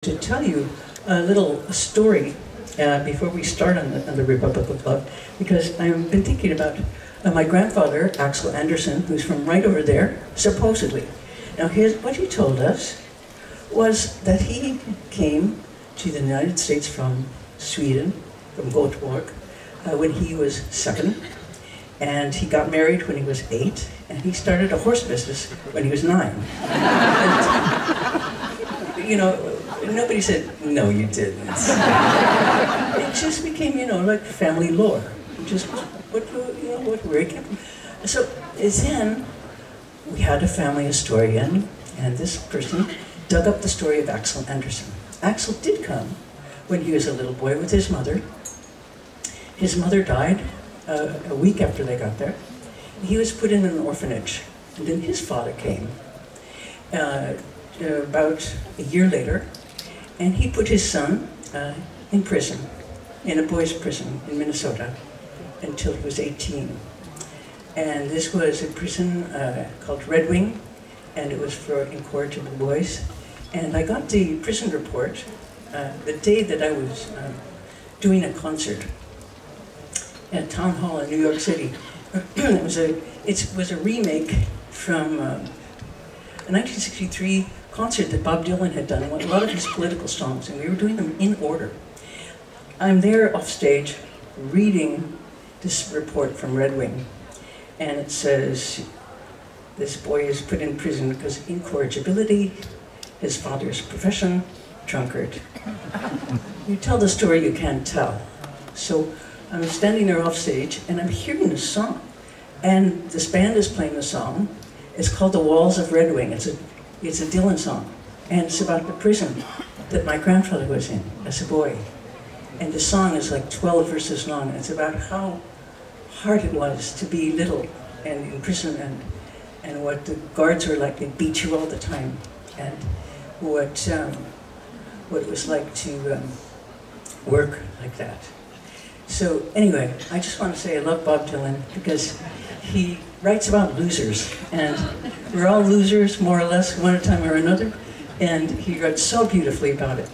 To tell you a little story before we start on the Republican Club, because I've been thinking about my grandfather, Axel Anderson, who's from right over there, supposedly. Now, what he told us was that he came to the United States from Sweden, from Göteborg, when he was 7, and he got married when he was 8, and he started a horse business when he was 9. And, you know, nobody said, no, you didn't. It just became, like family lore. Just where it came from. So then we had a family historian, and this person dug up the story of Axel Anderson. Axel did come when he was a little boy with his mother. His mother died a week after they got there. He was put in an orphanage, and then his father came about a year later. And he put his son in prison, in a boys' prison in Minnesota, until he was 18. And this was a prison called Red Wing, and it was for incorrigible boys. And I got the prison report the day that I was doing a concert at Town Hall in New York City. It was a remake from a 1963 concert that Bob Dylan had done, a lot of his political songs, and we were doing them in order. I'm there off stage reading this report from Red Wing, and it says, this boy is put in prison because of incorrigibility, his father's profession, drunkard. You tell the story you can't tell. So I'm standing there off stage, and I'm hearing this song, and this band is playing the song. It's called The Walls of Red Wing. It's a Dylan song, and it's about the prison that my grandfather was in as a boy. And the song is like 12 verses long. It's about how hard it was to be little and in prison, and what the guards were like. They beat you all the time, and what it was like to work like that. So anyway, I just want to say I love Bob Dylan because he writes about losers, and we're all losers, more or less, one at a time or another, and he writes so beautifully about it.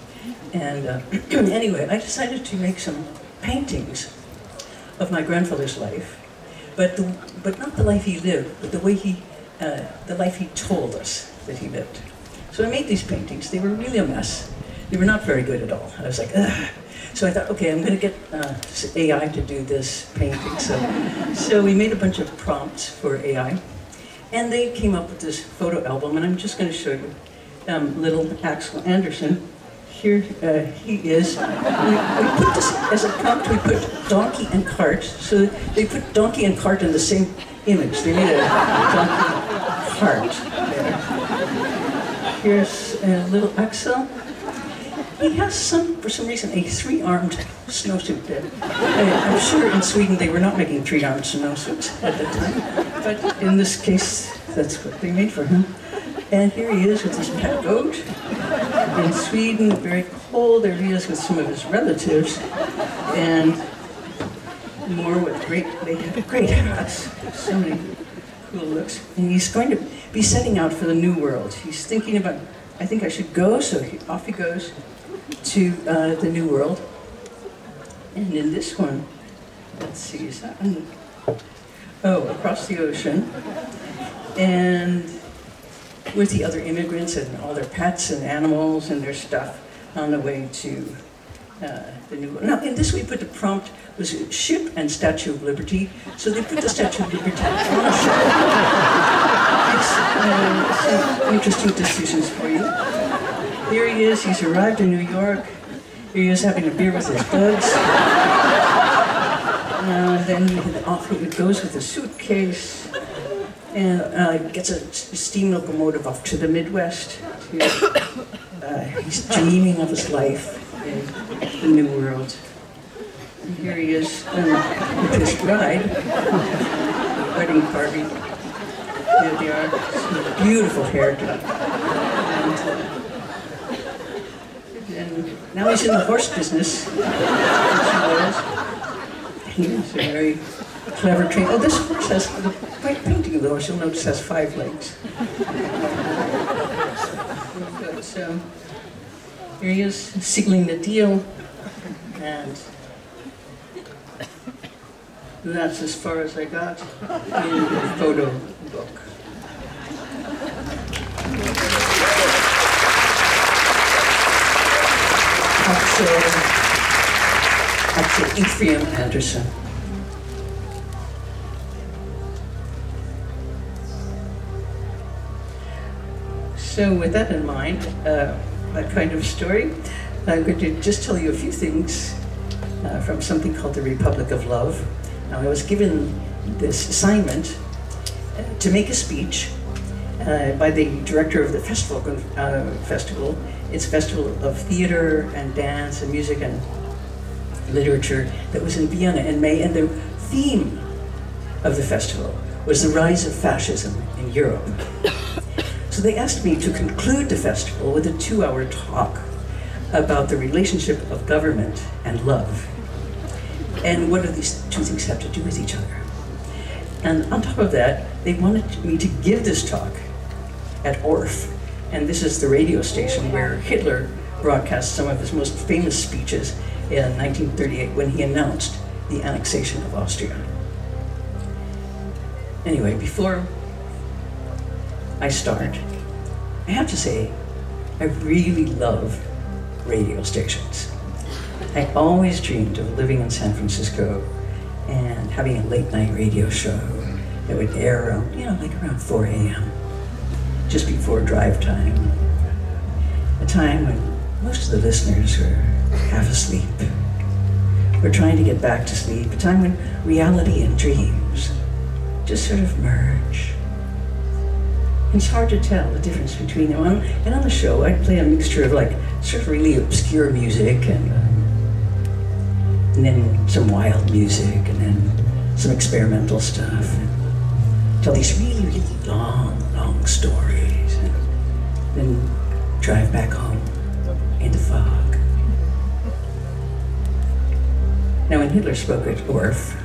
And anyway, I decided to make some paintings of my grandfather's life, but not the life he lived, but the life he told us that he lived. So I made these paintings. They were really a mess. They were not very good at all. I was like, ugh. So I thought, okay, I'm going to get AI to do this painting. So we made a bunch of prompts for AI, and they came up with this photo album, and I'm just going to show you little Axel Anderson. Here he is. We put this as a prompt. We put donkey and cart. So they put donkey and cart in the same image. They made a donkey cart there. Here's little Axel. He has for some reason, a 3-armed snowsuit there. I'm sure in Sweden they were not making 3-armed snowsuits at the time, but in this case, that's what they made for him. And here he is with his pet goat. In Sweden, very cold. There he is with some of his relatives, and more with they have great hats. So many cool looks. And he's going to be setting out for the New World. He's thinking about, I think I should go, so off he goes to the New World. And in this one, let's see, is that one? Oh, across the ocean. And with the other immigrants and all their pets and animals and their stuff on the way to the New World. Now, in this we put the prompt was ship and Statue of Liberty. So they put the Statue of Liberty on a ship. It's some interesting decisions for you. Here he is, he's arrived in New York. Here he is having a beer with his buds. Then off he goes with a suitcase and gets a steam locomotive off to the Midwest. He's dreaming of his life in the New World. And here he is with his bride, wedding party. There they are, some beautiful hairdo. And now he's in the horse business. He's a very clever trainer. Oh, this horse has, the great painting of the horse, you'll notice, has 5 legs. Good, so Here he is, sealing the deal, and that's as far as I got in the photo book. That's Ephraim Anderson. So with that in mind, that kind of story, I'm going to just tell you a few things from something called the Republic of Love. Now, I was given this assignment to make a speech by the director of the festival. It's a festival of theater and dance and music and literature that was in Vienna in May, and the theme of the festival was the rise of fascism in Europe. So they asked me to conclude the festival with a 2-hour talk about the relationship of government and love. And what do these two things have to do with each other? And on top of that, they wanted me to give this talk at ORF. And this is the radio station where Hitler broadcast some of his most famous speeches in 1938 when he announced the annexation of Austria. Anyway, before I start, I have to say, I really love radio stations. I always dreamed of living in San Francisco and having a late night radio show that would air around, like around 4 a.m., just before drive time. A time when most of the listeners were half asleep. We're trying to get back to sleep. A time when reality and dreams just sort of merge. It's hard to tell the difference between them. And on the show, I'd play a mixture of sort of really obscure music and then some wild music and then some experimental stuff. And tell these really, really long stories and then drive back home in the fog. Now, when Hitler spoke at ORF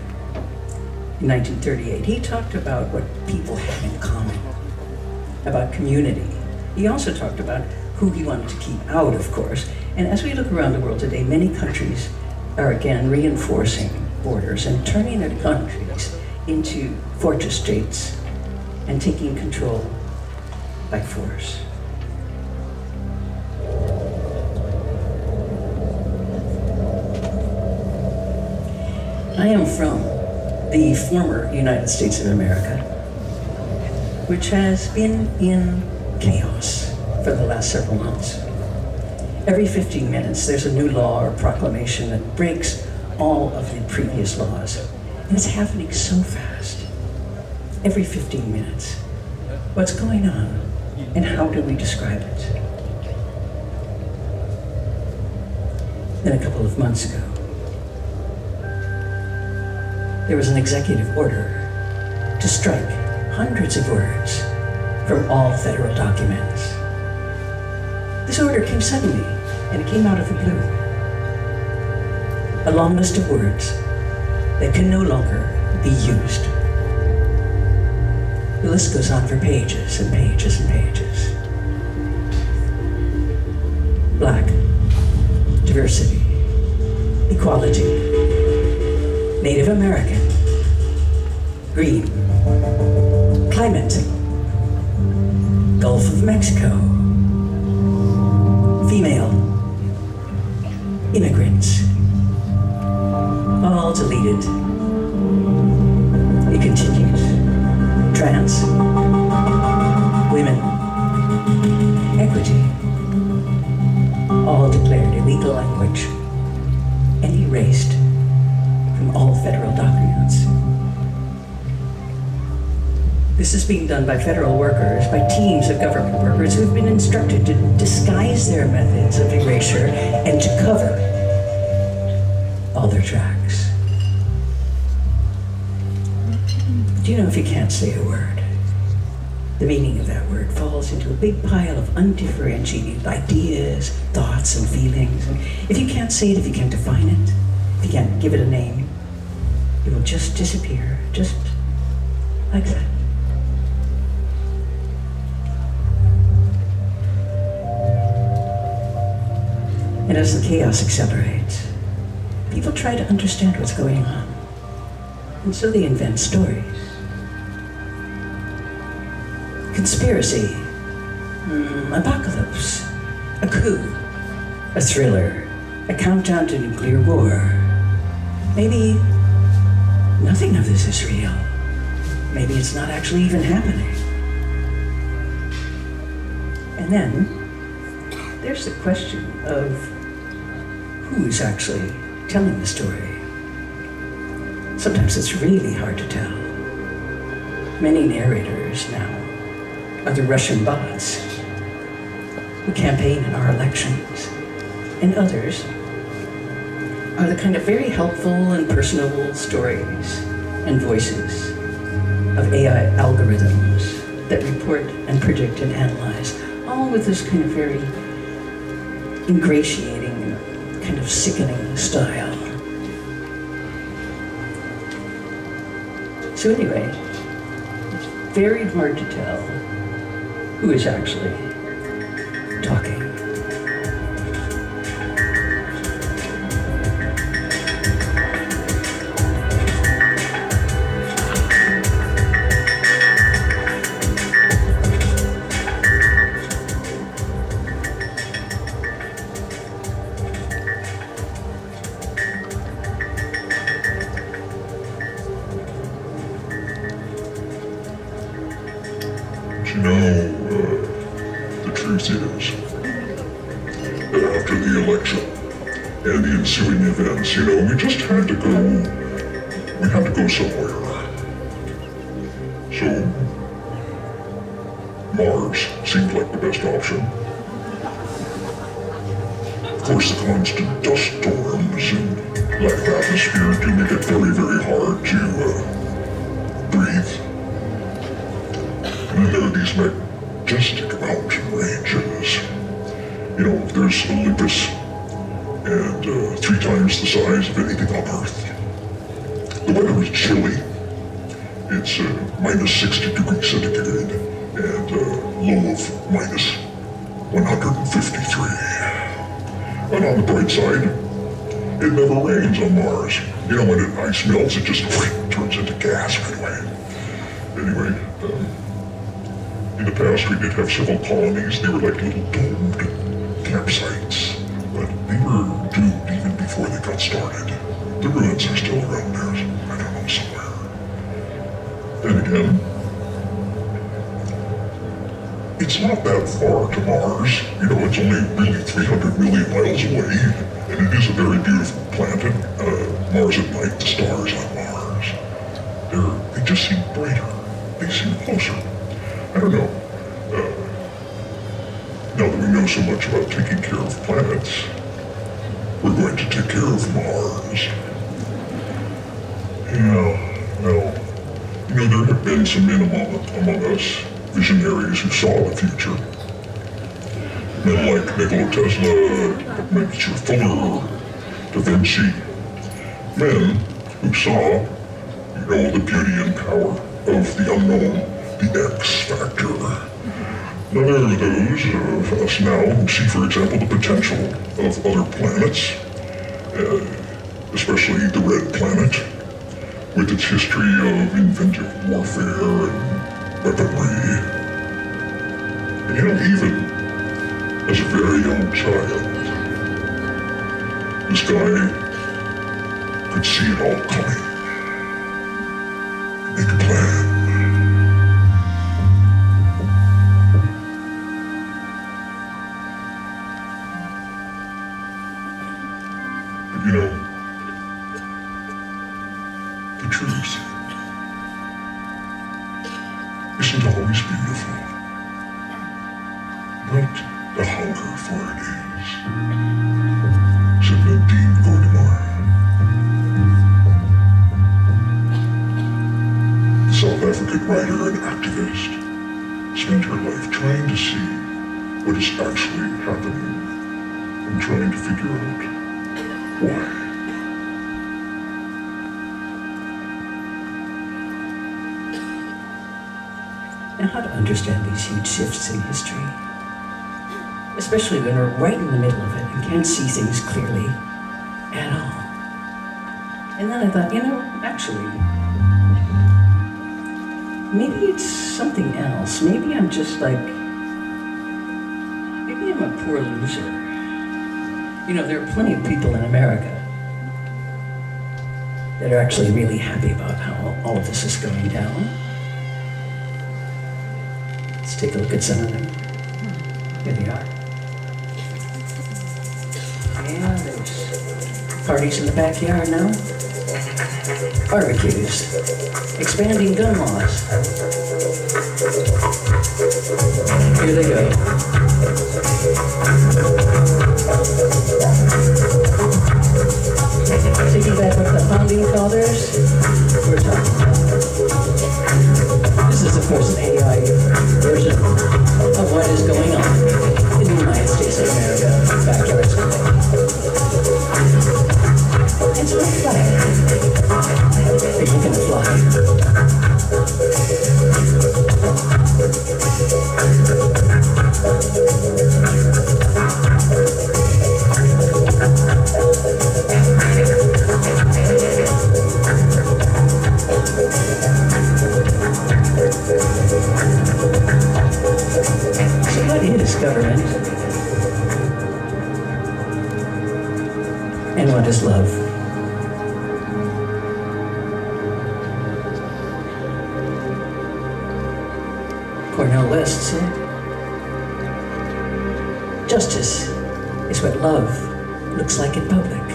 in 1938, he talked about what people have in common, about community. He also talked about who he wanted to keep out, of course. And as we look around the world today, many countries are again reinforcing borders and turning their countries into fortress states and taking control by force. I am from the former United States of America, which has been in chaos for the last several months. Every 15 minutes, there's a new law or proclamation that breaks all of the previous laws. And it's happening so fast. Every 15 minutes. What's going on? And how do we describe it? Then a couple of months ago, there was an executive order to strike hundreds of words from all federal documents. This order came suddenly, and it came out of the blue. A long list of words that can no longer be used. The list goes on for pages and pages and pages. Black, diversity, equality, Native American, green, climate, Gulf of Mexico, female, immigrants, all deleted. It continues. Trans, women, equity, all declared illegal language and erased from all federal documents. This is being done by federal workers, by teams of government workers who have been instructed to disguise their methods of erasure and to cover all their tracks. Do you know if you can't say a word, the meaning of that word falls into a big pile of undifferentiated ideas, thoughts, and feelings. And if you can't say it, if you can't define it, if you can't give it a name, it will just disappear, just like that. And as the chaos accelerates, people try to understand what's going on. And so they invent stories. Conspiracy, apocalypse, a coup, a thriller, a countdown to nuclear war. Maybe nothing of this is real. Maybe it's not actually even happening. And then there's the question of who's actually telling the story. Sometimes it's really hard to tell. Many narrators now are the Russian bots who campaign in our elections, and others are the kind of very helpful and personable stories and voices of AI algorithms that report and predict and analyze, all with this kind of very ingratiating, kind of sickening style. So anyway, it's very hard to tell who is actually talking. The truth is that after the election and the ensuing events, we just had to go somewhere. So Mars seemed like the best option. Of course, the constant dust storms and lack of atmosphere do make it very, very hard to breathe. And then there are these majestic mountain ranges. There's Olympus, and 3 times the size of anything on Earth. The weather is chilly. It's minus 60 degrees centigrade, and low of minus 153. And on the bright side, it never rains on Mars. When ice melts, it just turns into gas right away. Anyway, in the past, we did have several colonies. They were like little domed campsites, but they were doomed even before they got started. The ruins are still around there, I don't know, somewhere. Then again, it's not that far to Mars. It's only really 300 million miles away, and it is a very beautiful planet. Mars at night, the stars on Mars, they just seem brighter. They seem closer. I don't know. Now that we know so much about taking care of planets, we're going to take care of Mars. Yeah, well, there have been some men among us, visionaries who saw the future. Men like Nikola Tesla, Miniature Fuller, Da Vinci. Men who saw, the beauty and power of the unknown, the X factor. Now there are those of us now who see, for example, the potential of other planets, especially the Red Planet, with its history of inventive warfare and weaponry. And even as a very young child, this guy could see it all coming, make a plan. The truth isn't always beautiful, but the hunger for it is, said Nadine Gordimer. The South African writer and activist spent her life trying to see what is actually happening and trying to figure out why. And how to understand these huge shifts in history, especially when we're right in the middle of it. and can't see things clearly at all. And then I thought, actually, maybe it's something else. Maybe I'm just like, maybe I'm a poor loser. There are plenty of people in America that are actually really happy about how all of this is going down. Let's take a look at some of them. Here they are. Yeah, there's parties in the backyard now. Barbecues. Expanding gun laws. Here they go. Taking back what the founding fathers were talking about. This is, of course, an AI version of what is going on in the United States of America backyards today. It's like flying. Are you gonna fly? So what is government? And what is love? Cornel West said, justice is what love looks like in public.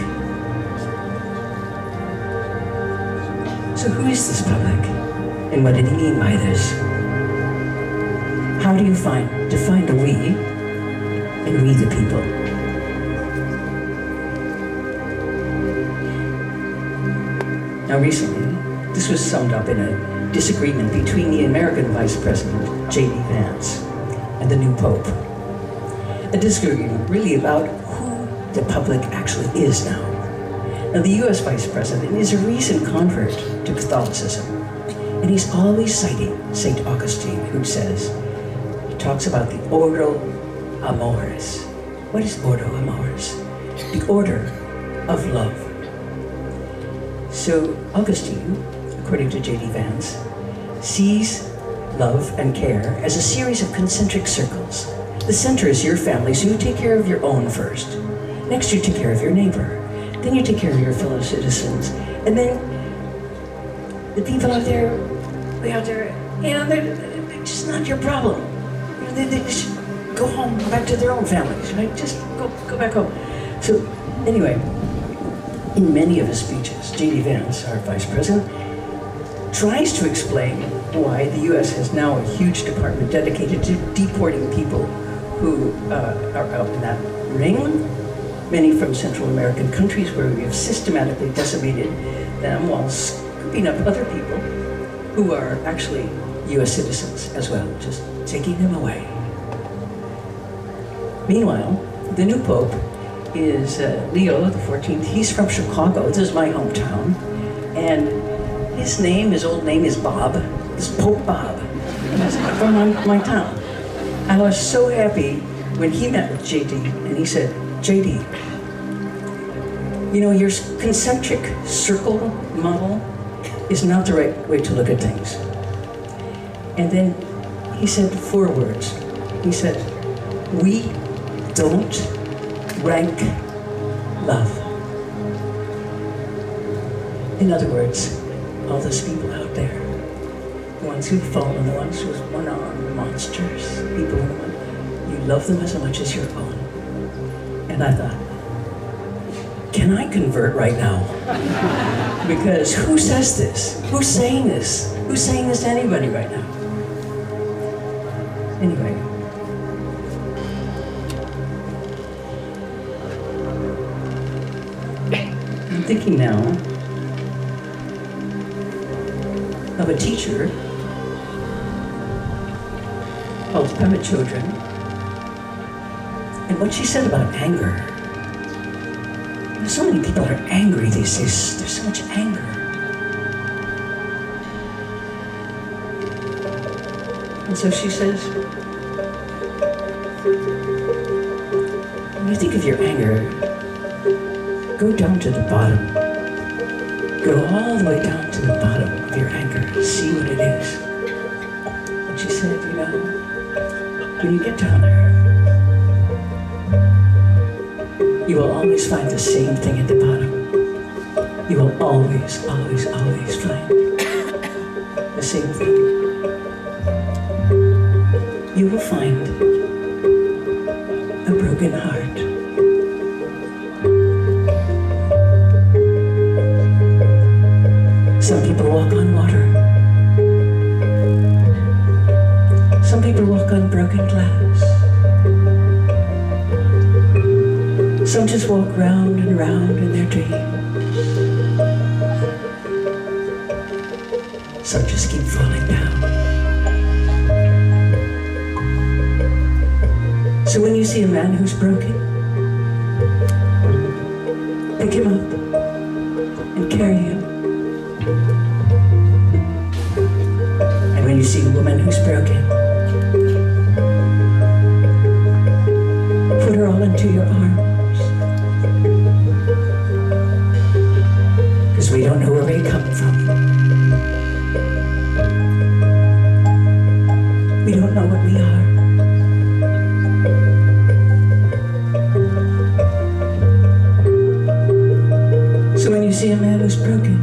So who is this public? And what did he mean by this? How do you define the we and we the people? Now recently, this was summed up in a disagreement between the American Vice President, J.D. Vance, and the new Pope. A disagreement really about who the public actually is now. Now the U.S. Vice President is a recent convert to Catholicism, and he's always citing St. Augustine, who says, he talks about the Ordo Amoris. What is Ordo Amoris? The order of love. So Augustine, according to J.D. Vance, sees love and care as a series of concentric circles. The center is your family, so you take care of your own first. Next, you take care of your neighbor. Then you take care of your fellow citizens. And then the people out there, way out there, they're just not your problem. They just go home, go back to their own families, right? Just go back home. So anyway, in many of his speeches, J.D. Vance, our vice president, tries to explain why the U.S. has now a huge department dedicated to deporting people who are out in that ring, many from Central American countries where we have systematically decimated them while scooping up other people who are actually U.S. citizens as well, just taking them away. Meanwhile, the new Pope is Leo XIV. He's from Chicago. This is my hometown. And his old name is Bob. It's Pope Bob. And that's from my town. I was so happy when he met with JD, and he said, JD, your concentric circle model is not the right way to look at things. And then he said 4 words. He said, we don't rank love. In other words, all those people out there, the ones who've fallen, the ones who've one-armed monsters, people you love them as much as your own. And I thought, can I convert right now? Because who says this? Who's saying this? Who's saying this to anybody right now? Anyway. I'm thinking now of a teacher called Pema Chodron, and what she said about anger. So many people are angry these days. There's so much anger. And so she says, we you think of your anger, go down to the bottom. Go all the way down to the bottom of your anger. See what it is. And she said, you know, when you get down there, you will always find the same thing at the bottom. You will always, always, always find the same thing. You will find a broken heart. Some people walk on water. Some people walk on broken glass. Some just walk round and round in their dreams. Some just keep falling down. So when you see a man who's broken, pick him up and carry him. And when you see a woman who's broken, put her all into your arms. Because we don't know where we come from. We don't know what we are. So when you see a man who's broken,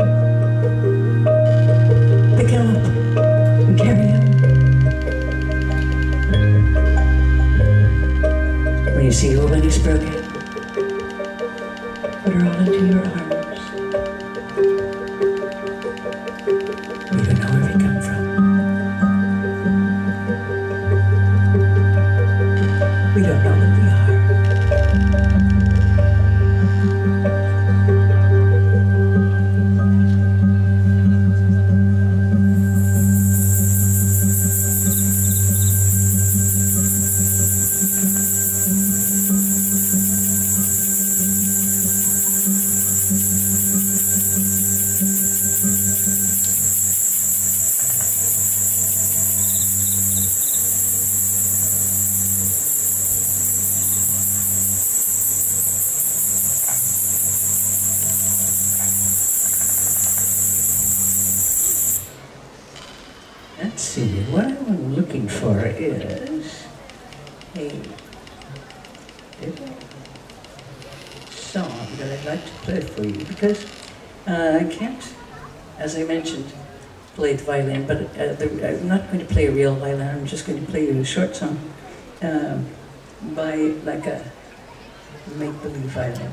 pick him up and carry him. When you see a woman who's broken, put her all into your arms. We don't know where we come from. We don't know what we are. Let's see, what I'm looking for is a song that I'd like to play for you because I can't, as I mentioned, play the violin, but I'm not going to play a real violin, I'm just going to play you a short song by like a make-believe violin.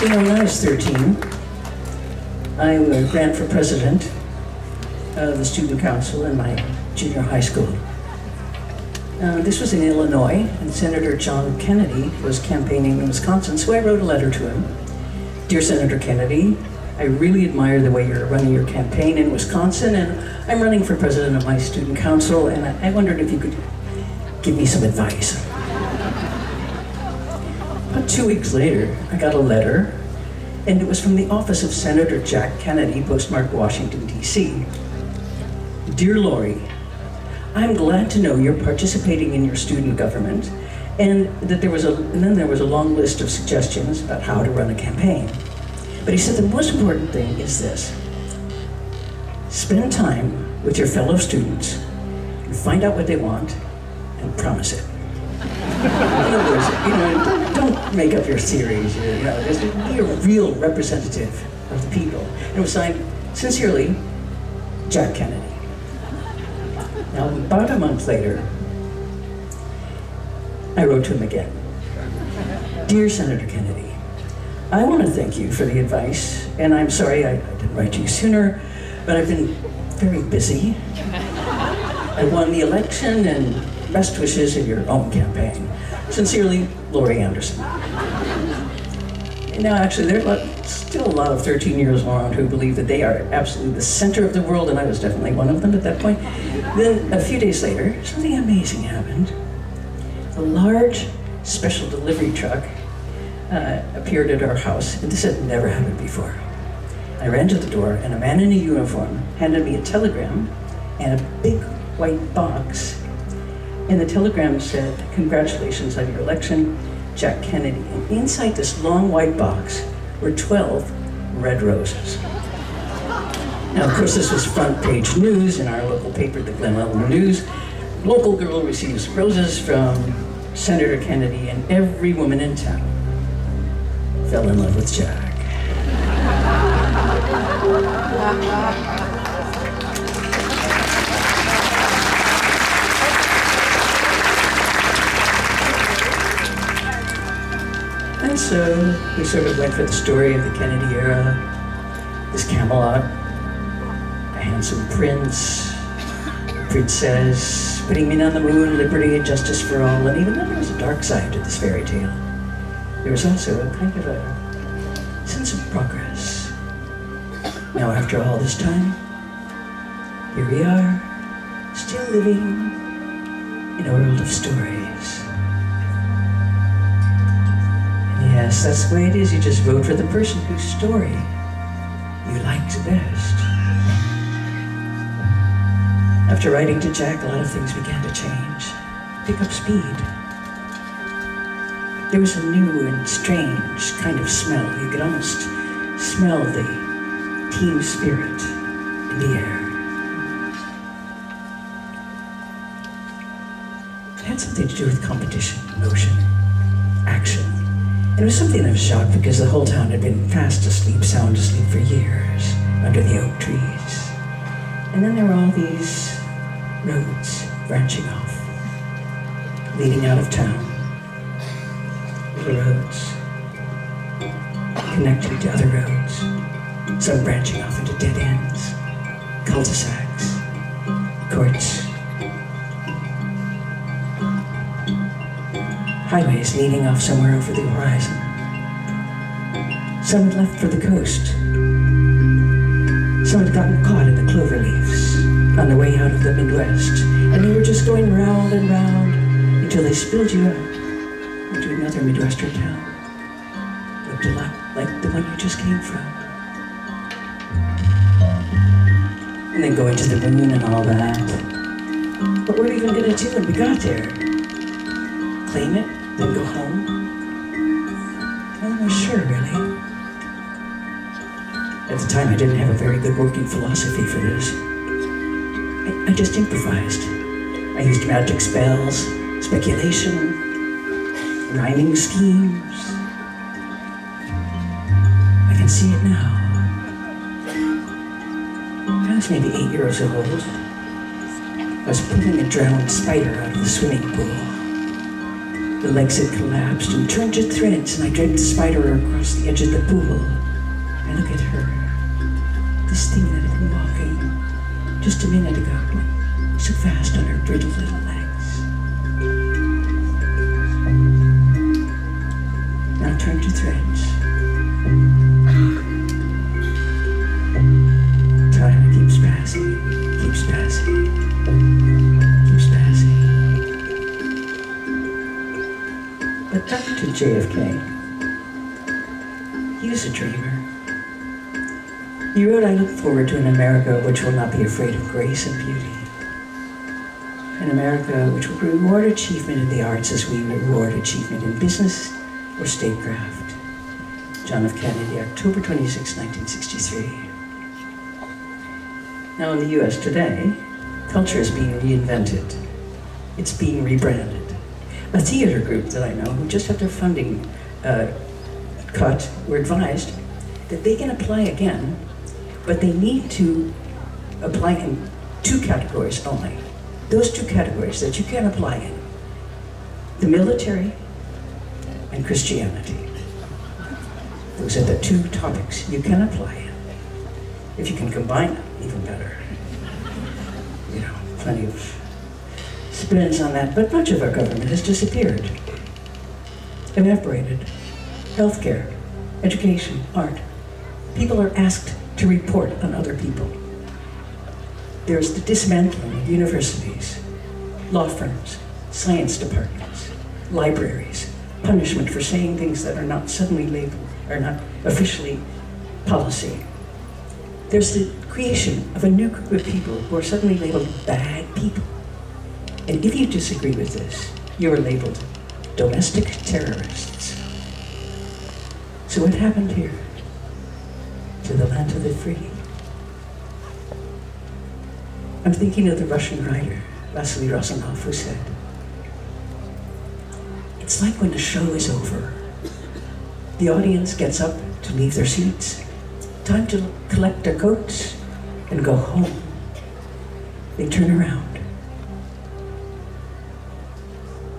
You know, when I was 13, I ran for president of the student council in my junior high school. This was in Illinois, and Senator John Kennedy was campaigning in Wisconsin, so I wrote a letter to him. Dear Senator Kennedy, I really admire the way you're running your campaign in Wisconsin, and I'm running for president of my student council, and I wondered if you could give me some advice. About 2 weeks later, I got a letter, and it was from the office of Senator Jack Kennedy, postmarked Washington, D.C. Dear Laurie, I'm glad to know you're participating in your student government, and that there was a long list of suggestions about how to run a campaign. But he said the most important thing is this. Spend time with your fellow students and find out what they want and promise it. In other words, don't make up your theories, just be a real representative of the people. And it was signed, sincerely, Jack Kennedy. Now, about a month later, I wrote to him again. Dear Senator Kennedy, I want to thank you for the advice, and I'm sorry I didn't write to you sooner, but I've been very busy. I won the election, and best wishes in your own campaign. Sincerely, Laurie Anderson. Now, actually, there are still a lot of 13-year-olds who believe that they are absolutely the center of the world, and I was definitely one of them at that point. Then, a few days later, something amazing happened. A large special delivery truck appeared at our house, and this had never happened before. I ran to the door, and a man in a uniform handed me a telegram and a big white box. And the telegram said, "Congratulations on your election, Jack Kennedy." And inside this long white box were 12 red roses. Now, of course, this was front page news in our local paper, the Glen Ellen News. Local girl receives roses from Senator Kennedy, and every woman in town fell in love with Jack. And so we sort of went for the story of the Kennedy era, this Camelot, a handsome prince, princess, putting men on the moon, liberty and justice for all. And even though there was a dark side to this fairy tale, there was also a kind of a sense of progress. Now, after all this time, here we are, still living in a world of stories. And yes, that's the way it is. You just vote for the person whose story you like the best. After writing to Jack, a lot of things began to change, pick up speed. There was a new and strange kind of smell. You could almost smell the team spirit in the air. It had something to do with competition, motion, action. And it was something of a shock because the whole town had been fast asleep, sound asleep for years under the oak trees. And then there were all these roads branching off, leading out of town. Little roads connecting to other roads, some branching off into dead ends, cul-de-sacs, courts, highways leading off somewhere over the horizon. Some had left for the coast. Some had gotten caught in the clover leaves on the way out of the Midwest, and they were just going round and round until they spilled you out into another Midwestern town. Looked a lot like the one you just came from. And then going to the moon and all that. What were we even going to do when we got there? Claim it, then go home? I wasn't sure, really. At the time, I didn't have a very good working philosophy for this. I just improvised. I used magic spells, speculation, rhyming schemes. I can see it now. I was maybe 8 years old. I was pulling a drowned spider out of the swimming pool. The legs had collapsed and turned to threads, and I dragged the spider across the edge of the pool. I look at her, this thing that had been walking just a minute ago, so fast on her brittle little legs. Now turn to threads. Time keeps passing, keeps passing, keeps passing. But back to JFK. He was a dreamer. He wrote, "I look forward to an America which will not be afraid of grace and beauty. An America which will reward achievement in the arts as we reward achievement in business or statecraft." John F. Kennedy, October 26, 1963. Now in the US today, culture is being reinvented. It's being rebranded. A theater group that I know who just had their funding cut were advised that they can apply again, but they need to apply in 2 categories only. Those 2 categories that you can apply in: the military and Christianity. Those are the 2 topics you can apply in. If you can combine them, even better. You know, plenty of spins on that, but much of our government has disappeared, evaporated. Healthcare, education, art. People are asked to report on other people. There's the dismantling of universities, law firms, science departments, libraries, punishment for saying things that are not suddenly labeled, are not officially policy. There's the creation of a new group of people who are suddenly labeled bad people. And if you disagree with this, you are labeled domestic terrorists. So what happened here to the land of the free? I'm thinking of the Russian writer, Vasily Rozanov, who said, "It's like when the show is over. The audience gets up to leave their seats, time to collect their coats and go home. They turn around.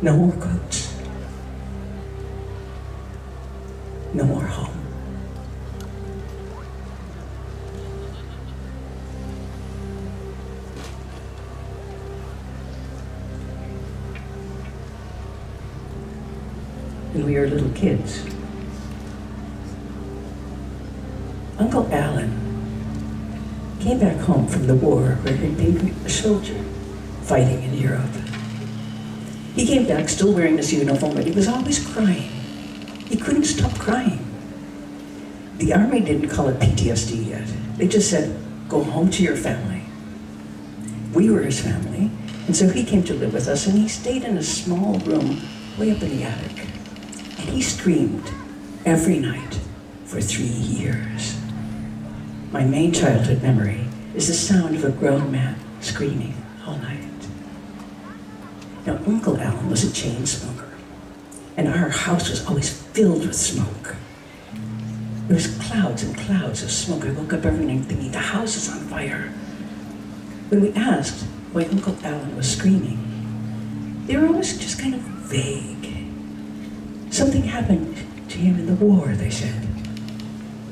No more coats. No more home." When we were little kids, Uncle Alan came back home from the war where he'd been a soldier fighting in Europe. He came back still wearing his uniform, but he was always crying. He couldn't stop crying. The Army didn't call it PTSD yet. They just said, "Go home to your family." We were his family, and so he came to live with us, and he stayed in a small room way up in the attic. And he screamed every night for 3 years. My main childhood memory is the sound of a grown man screaming all night. Now, Uncle Alan was a chain smoker, and our house was always filled with smoke. There was clouds and clouds of smoke. I woke up every night thinking, the house is on fire. When we asked why Uncle Alan was screaming, they were always just kind of vague. Something happened to him in the war, they said,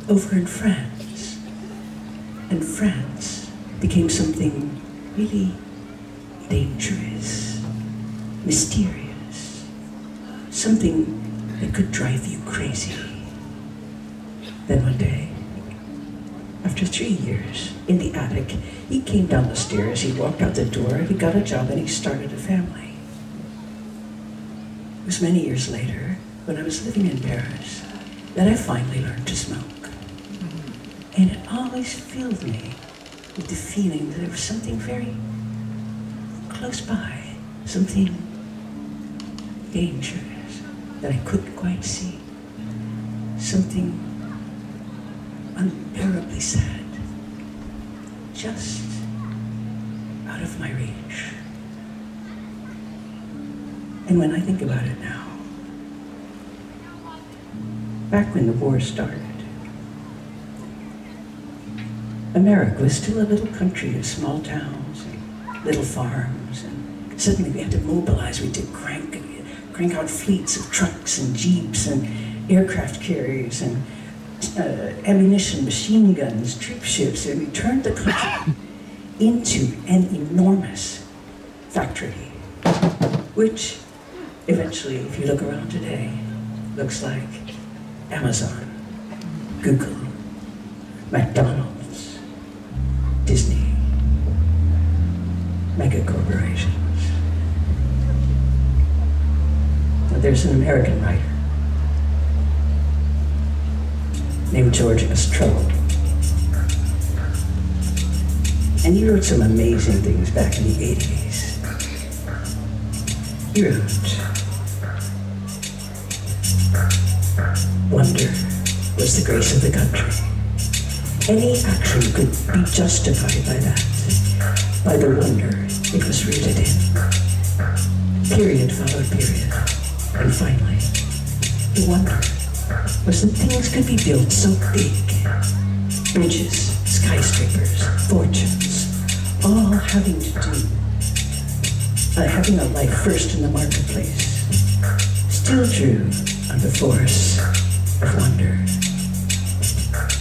over in France. And France became something really dangerous, mysterious, something that could drive you crazy. Then one day, after 3 years in the attic, he came down the stairs, he walked out the door, he got a job, and he started a family. It was many years later, when I was living in Paris, that I finally learned to smoke. And it always filled me with the feeling that there was something very close by, something dangerous that I couldn't quite see, something unbearably sad, just out of my reach. And when I think about it now, back when the war started, America was still a little country of small towns and little farms, and suddenly we had to mobilize. We did crank out fleets of trucks and jeeps and aircraft carriers and ammunition, machine guns, troop ships, and we turned the country into an enormous factory, which eventually, if you look around today, looks like Amazon, Google, McDonald's, Disney, mega corporations. Now, there's an American writer named George Estrella. And he wrote some amazing things back in the 80s. He wrote, "Wonder was the grace of the country. any action could be justified by that, by the wonder it was rooted in. Period followed period. And finally, the wonder was that things could be built so big. Bridges, skyscrapers, fortunes, all having to do having a life first in the marketplace, still true of the force of wonder.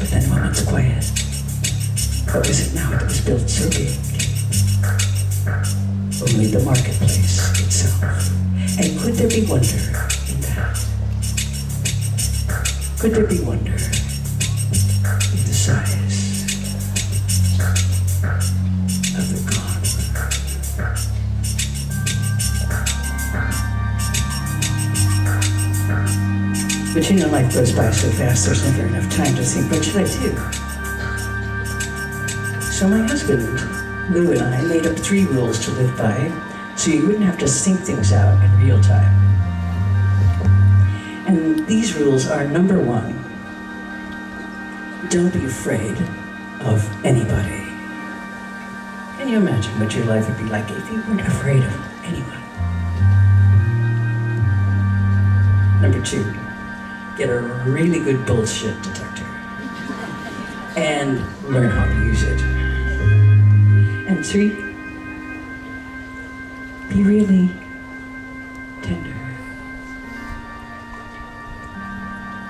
But then a moment's quiet. What was it now that was built so big? Only the marketplace itself. And could there be wonder in that? Could there be wonder in the size of the God? But you know, life goes by so fast, there's never enough time to think, what should I do? So my husband, Lou, and I made up 3 rules to live by, so you wouldn't have to think things out in real time. And these rules are, number 1, don't be afraid of anybody. Can you imagine what your life would be like if you weren't afraid of anyone? Number 2, get a really good bullshit detector and learn how to use it. And 3, be really tender.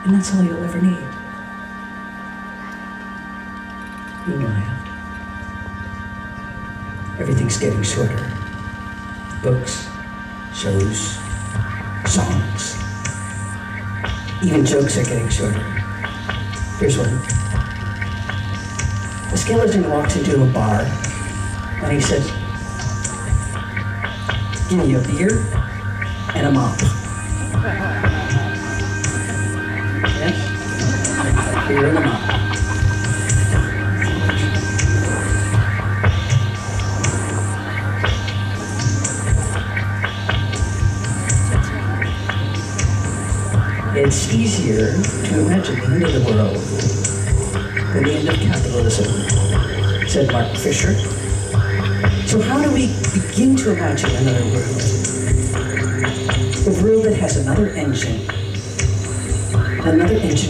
And that's all you'll ever need. Meanwhile, everything's getting shorter. Books, shows, songs, even jokes are getting shorter. Here's one. The skeleton walks into a bar and he says, give me a beer and a mop. Yes? Beer and a mop. It's easier to imagine the end of the world than the end of capitalism, said Mark Fisher. So how do we begin to imagine another world? A world that has another engine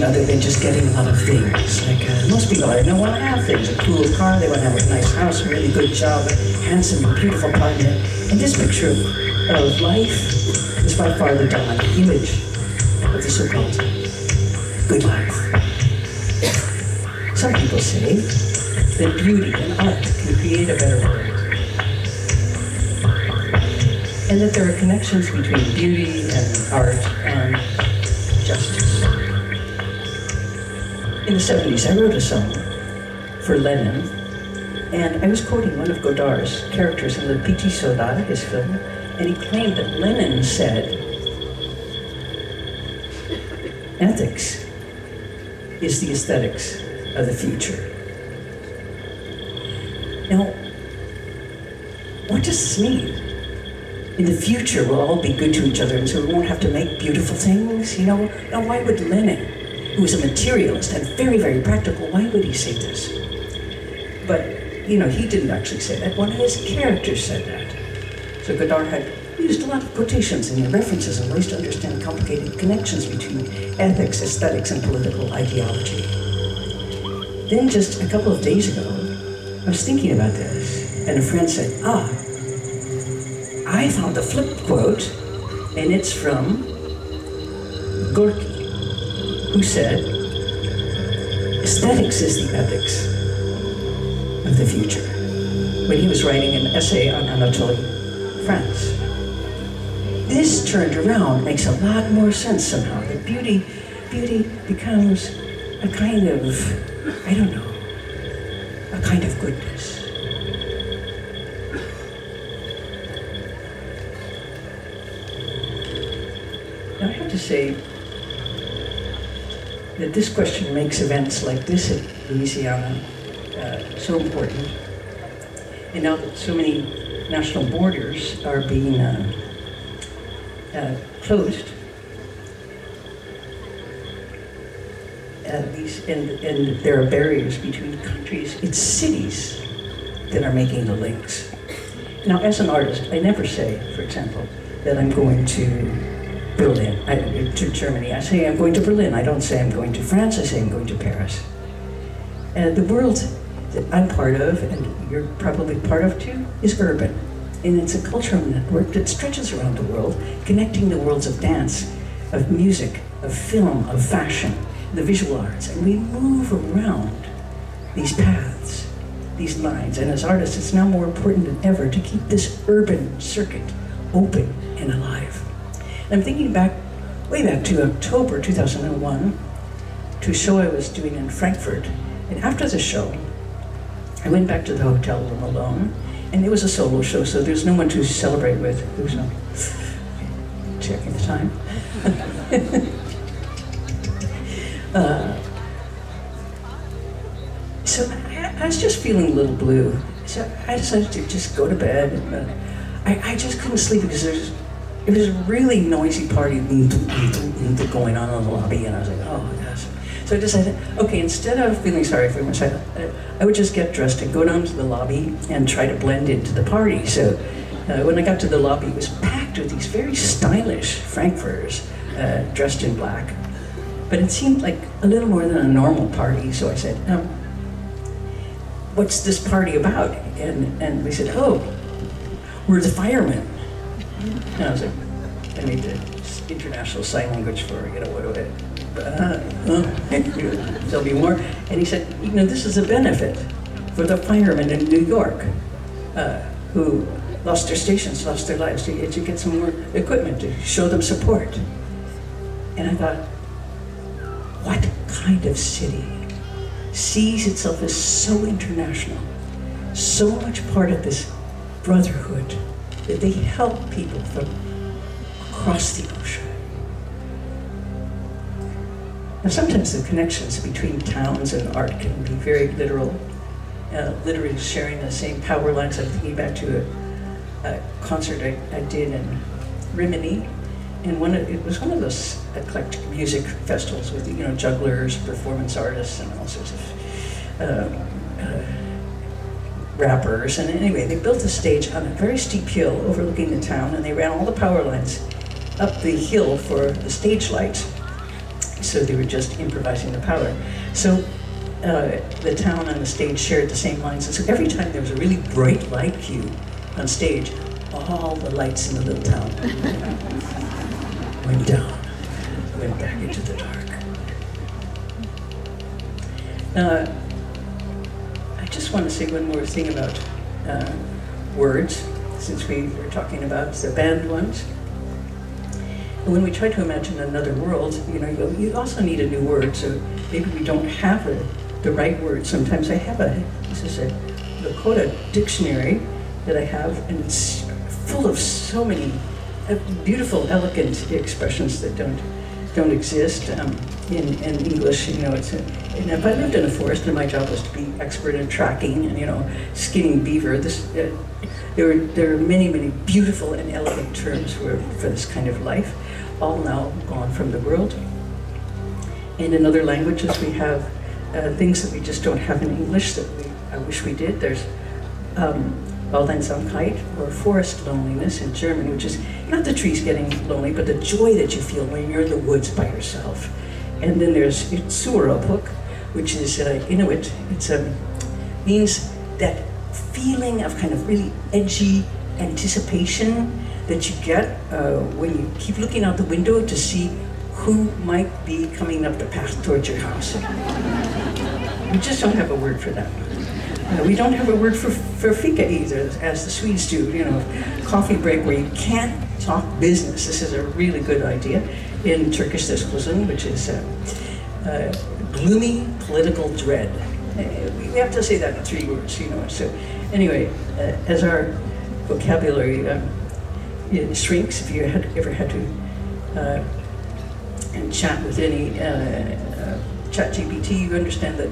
other than just getting a lot of things. Like most people I know want to have things, a cool car, they want to have a nice house, a really good job, a handsome, beautiful partner. And this picture of life is by far the dominant image of the so-called good life. Some people say that beauty and art can create a better world. And that there are connections between beauty and art and justice. In the 70s, I wrote a song for Lenin, and I was quoting one of Godard's characters in the Petit Soldat, his film, and he claimed that Lenin said, ethics is the aesthetics of the future. Now, what does this mean? In the future, we'll all be good to each other, and so we won't have to make beautiful things, you know? Now, why would Lenin, who was a materialist and very, very practical, why would he say this? But, you know, he didn't actually say that. One of his characters said that. So Godard had used a lot of quotations and references and ways to understand complicated connections between ethics, aesthetics, and political ideology. Then just a couple of days ago, I was thinking about this, and a friend said, I found a flip quote, and it's from Gorky, who said, aesthetics is the ethics of the future, when he was writing an essay on Anatoly France. This turned around makes a lot more sense somehow, that beauty becomes a kind of, I don't know, a kind of goodness. Now I have to say that this question makes events like this at Louisiana so important. And now that so many national borders are being closed, and there are barriers between countries. It's cities that are making the links. Now, as an artist, I never say, for example, that I'm going to Berlin, to Germany. I say I'm going to Berlin. I don't say I'm going to France. I say I'm going to Paris. And the world that I'm part of, and you're probably part of too, is urban. And it's a cultural network that stretches around the world, connecting the worlds of dance, of music, of film, of fashion, the visual arts. And we move around these paths, these lines. And as artists, it's now more important than ever to keep this urban circuit open and alive. I'm thinking back, way back to October 2001, to a show I was doing in Frankfurt. And after the show, I went back to the hotel room alone, and it was a solo show, so there's no one to celebrate with. There was no checking the time. So I was just feeling a little blue. So I decided to just go to bed. And, I just couldn't sleep because it was a really noisy party going on in the lobby, and I was like, oh my gosh. So I decided, okay, instead of feeling sorry for myself, I would just get dressed and go down to the lobby and try to blend into the party. So when I got to the lobby, it was packed with these very stylish Frankfurters dressed in black. But it seemed like a little more than a normal party, so I said, what's this party about? And they said, oh, we're the firemen. And I was like, I made the international sign language for, what do I, tell me more. And he said, this is a benefit for the firemen in New York who lost their stations, lost their lives, to get some more equipment to show them support. And I thought, what kind of city sees itself as so international, so much part of this brotherhood, that they help people from across the ocean? Now, sometimes the connections between towns and art can be very literal, literally sharing the same power lines. I'm thinking back to a concert I did in Rimini, and it was one of those eclectic music festivals with jugglers, performance artists, and all sorts of rappers. And anyway, they built a stage on a very steep hill overlooking the town, and they ran all the power lines up the hill for the stage lights. So they were just improvising the power. So the town and the stage shared the same lines. And so every time there was a really bright light cue on stage, all the lights in the little town went down, went back into the dark. I just want to say one more thing about words, since we were talking about the banned ones. When we try to imagine another world, you also need a new word. So maybe we don't have the right word. Sometimes I have this is a Lakota dictionary that I have, and it's full of so many beautiful, elegant expressions that don't exist in English. And if I lived in a forest and my job was to be expert in tracking and skinning beaver, there are many, many beautiful and elegant terms for this kind of life, all now gone from the world. And in other languages we have things that we just don't have in English that I wish we did. There's Waldeinsamkeit, or forest loneliness in German, which is not the trees getting lonely, but the joy that you feel when you're in the woods by yourself. And then there's Zuhörerpuck, which is Inuit. It means that feeling of kind of really edgy anticipation that you get when you keep looking out the window to see who might be coming up the path towards your house. We just don't have a word for that. We don't have a word for fika either, as the Swedes do, coffee break where you can't talk business. This is a really good idea. In Turkish there's kuzun, which is gloomy political dread. We have to say that in 3 words, So anyway, as our vocabulary it shrinks, if you ever had to chat with any ChatGPT, you understand that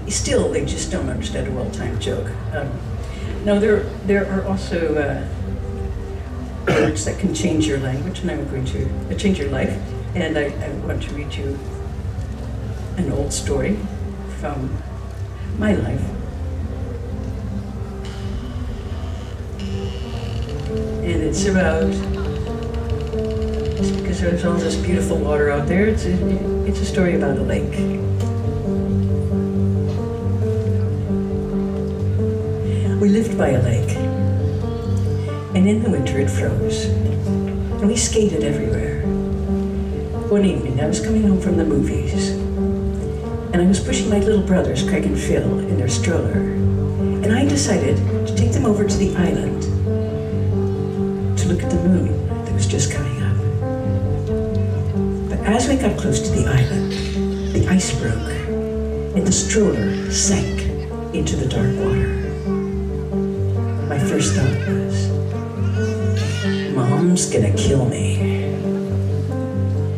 still they just don't understand a well-timed joke. Now there are also words that can change your language, and I'm going to change your life. And I want to read you an old story from my life. And it's about, because there's all this beautiful water out there, it's a story about a lake. We lived by a lake, and in the winter it froze, and we skated everywhere. One evening I was coming home from the movies, and I was pushing my little brothers, Craig and Phil, in their stroller, and I decided to take them over to the island to look at the moon that was just coming up. But as we got close to the island, the ice broke, and the stroller sank into the dark water. My first thought was, Mom's gonna kill me.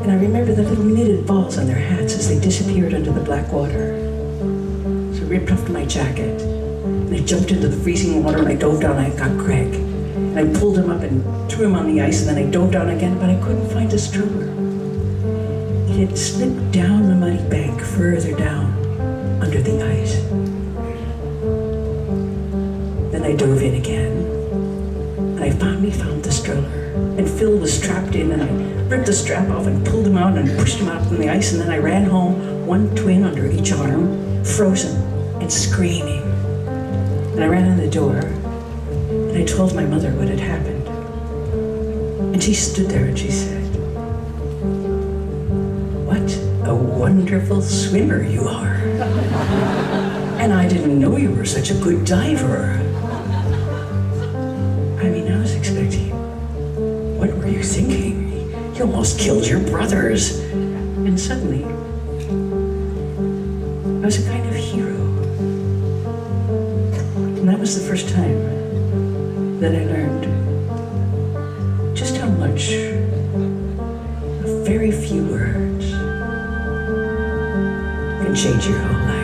And I remember the little knitted balls on their hats as they disappeared under the black water. So I ripped off my jacket, and I jumped into the freezing water, and I dove down, and I got Craig. And I pulled him up and threw him on the ice, and then I dove down again, but I couldn't find the stroller. It had slipped down the muddy bank further down under the ice. Then I dove in again, and I finally found the stroller. And Phil was strapped in, and I ripped the strap off and pulled him out and pushed him out on the ice, and then I ran home, one twin under each arm, frozen and screaming. And I ran in the door, and I told my mother what had happened. And she stood there and she said, "What a wonderful swimmer you are. And I didn't know you were such a good diver." I mean, I was expecting, what were you thinking? You almost killed your brothers. And suddenly, I was a kind of hero. And that was the first time that I learned just how much a very few words can change your whole life.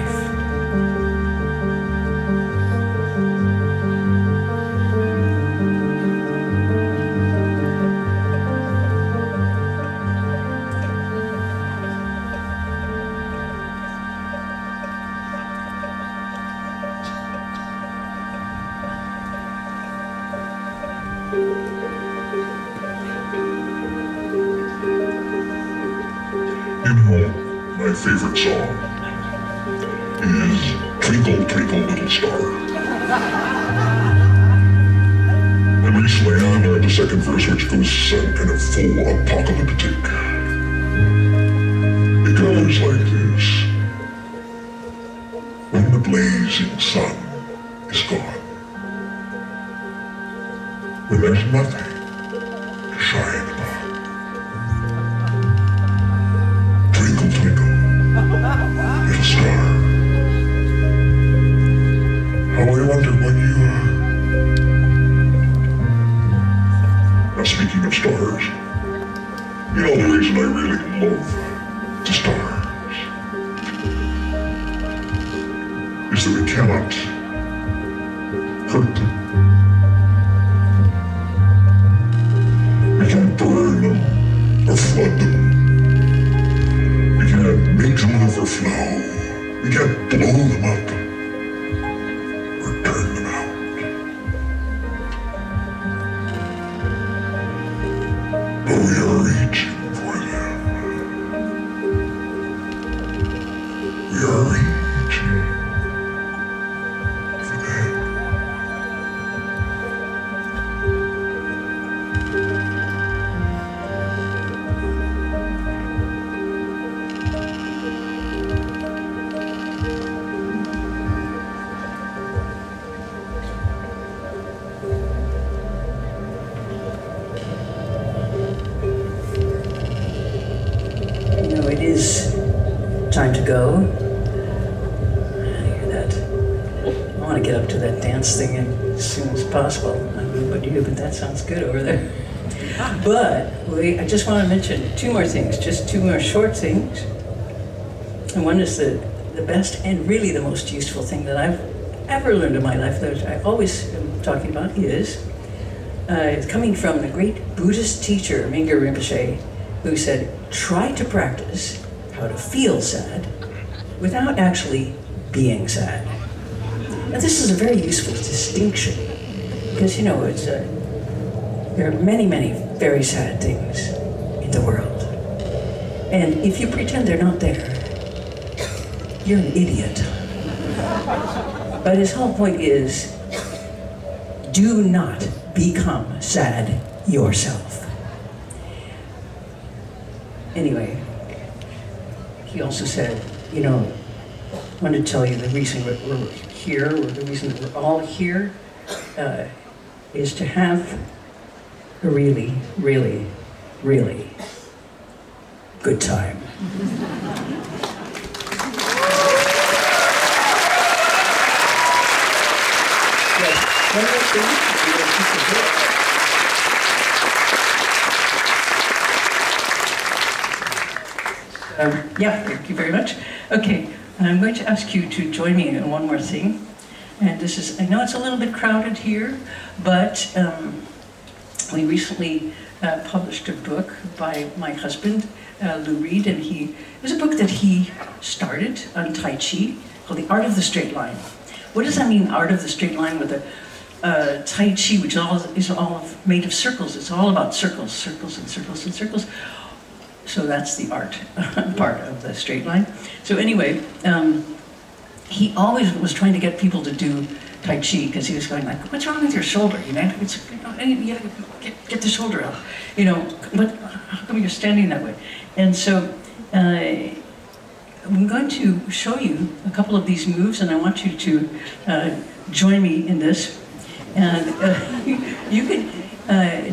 My favorite song is Twinkle, Twinkle, Little Star. And recently I learned the second verse, which goes kind of full apocalyptic. It goes like this. When the blazing sun is gone, when there's nothing to shine upon, twinkle, twinkle, little star. How I wonder when you, Now speaking of stars, you know the reason I really love the stars is that we cannot hurt them. We can't burn them or flood them. We can't make them overflow. We can't blow them up or turn them out. But we are reaching for them. We are reaching for them. It is time to go. I hear that. I want to get up to that dance thing as soon as possible. I don't know about you, but that sounds good over there. But I just want to mention two more things, just two more short things. And one is the best and really the most useful thing that I've ever learned in my life, that I always am talking about, is coming from the great Buddhist teacher, Mingyur Rinpoche, who said, try to practice how to feel sad without actually being sad. Now this is a very useful distinction because, you know, there are many, many very sad things in the world. And if you pretend they're not there, you're an idiot. But his whole point is, do not become sad yourself. Anyway, he also said, you know, I want to tell you the reason we're here, or the reason that we're all here, is to have a really, really, really good time. Yeah, thank you very much. Okay, I'm going to ask you to join me in one more thing. And this is, I know it's a little bit crowded here, but we recently published a book by my husband, Laurie, and it was a book that he started on Tai Chi called The Art of the Straight Line. What does that mean, Art of the Straight Line, with a Tai Chi, which is all made of circles? It's all about circles, circles and circles and circles. So that's the art part of the straight line. So anyway, he always was trying to get people to do Tai Chi because he was going like, what's wrong with your shoulder? You know, you gotta get the shoulder out. You know, but how come you're standing that way? And so I'm going to show you a couple of these moves, and I want you to join me in this. And you can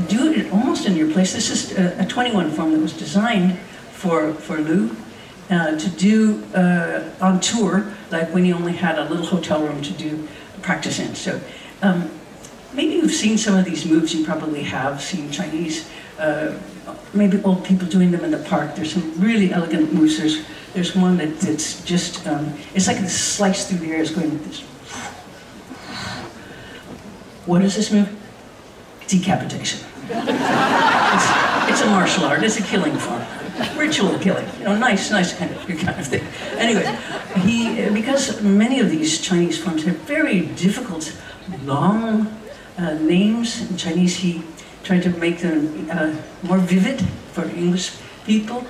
do it almost in your place. This is a 21 form that was designed for Lou to do on tour, like when he only had a little hotel room to do practice in. So maybe you've seen some of these moves. You probably have seen Chinese, maybe old people doing them in the park. There's some really elegant moves. There's one that's just, it's like a slice through the air. It's going like this. What is this move? Decapitation. It's a martial art. It's a killing form, ritual killing. You know, nice kind of thing. Anyway, because many of these Chinese forms have very difficult, long names in Chinese, he tried to make them more vivid for English people.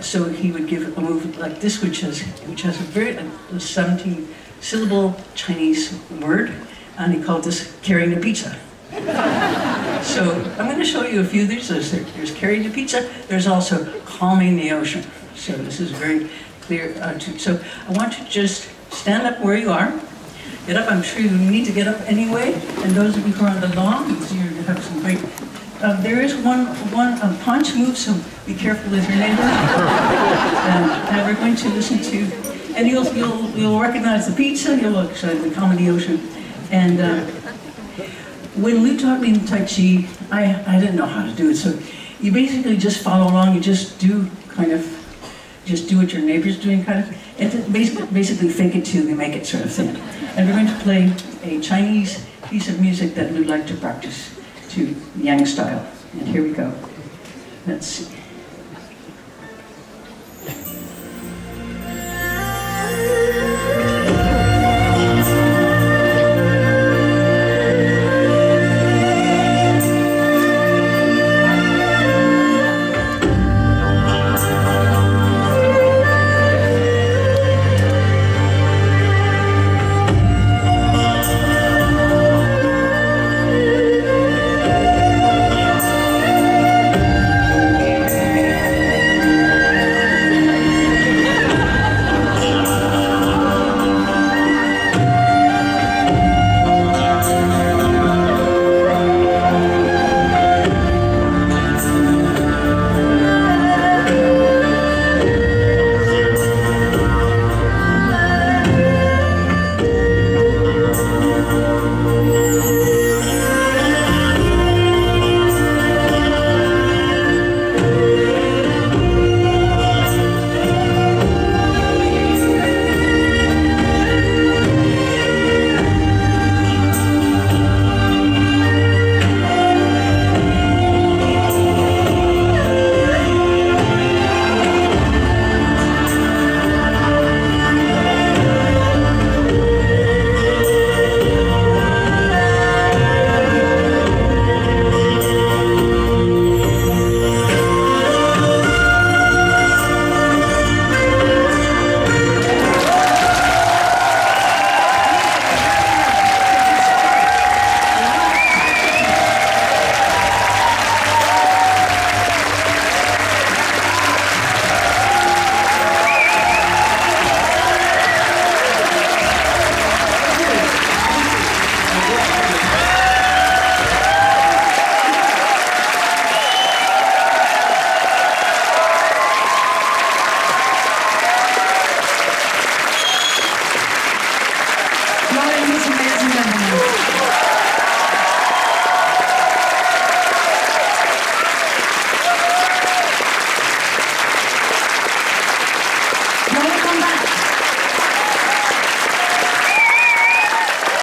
So he would give a move like this, which has a very 17-syllable Chinese word, and he called this carrying a pizza. So I'm going to show you a few of these. There's carrying a pizza. There's also calming the ocean. So this is very clear. So I want you to just stand up where you are. Get up. I'm sure you need to get up anyway. And those of you who are on the lawn, you have some great. There is one punch move, so be careful with your neighbor. And we're going to listen to, and you'll recognize the pizza. You'll look the calming the ocean, and. When Lou taught me Tai Chi, I didn't know how to do it, so you basically just follow along, you just do what your neighbor's doing, kind of, and basically fake it till you make it sort of thing. And we're going to play a Chinese piece of music that Lou liked to practice to Yang style. And here we go. Let's see.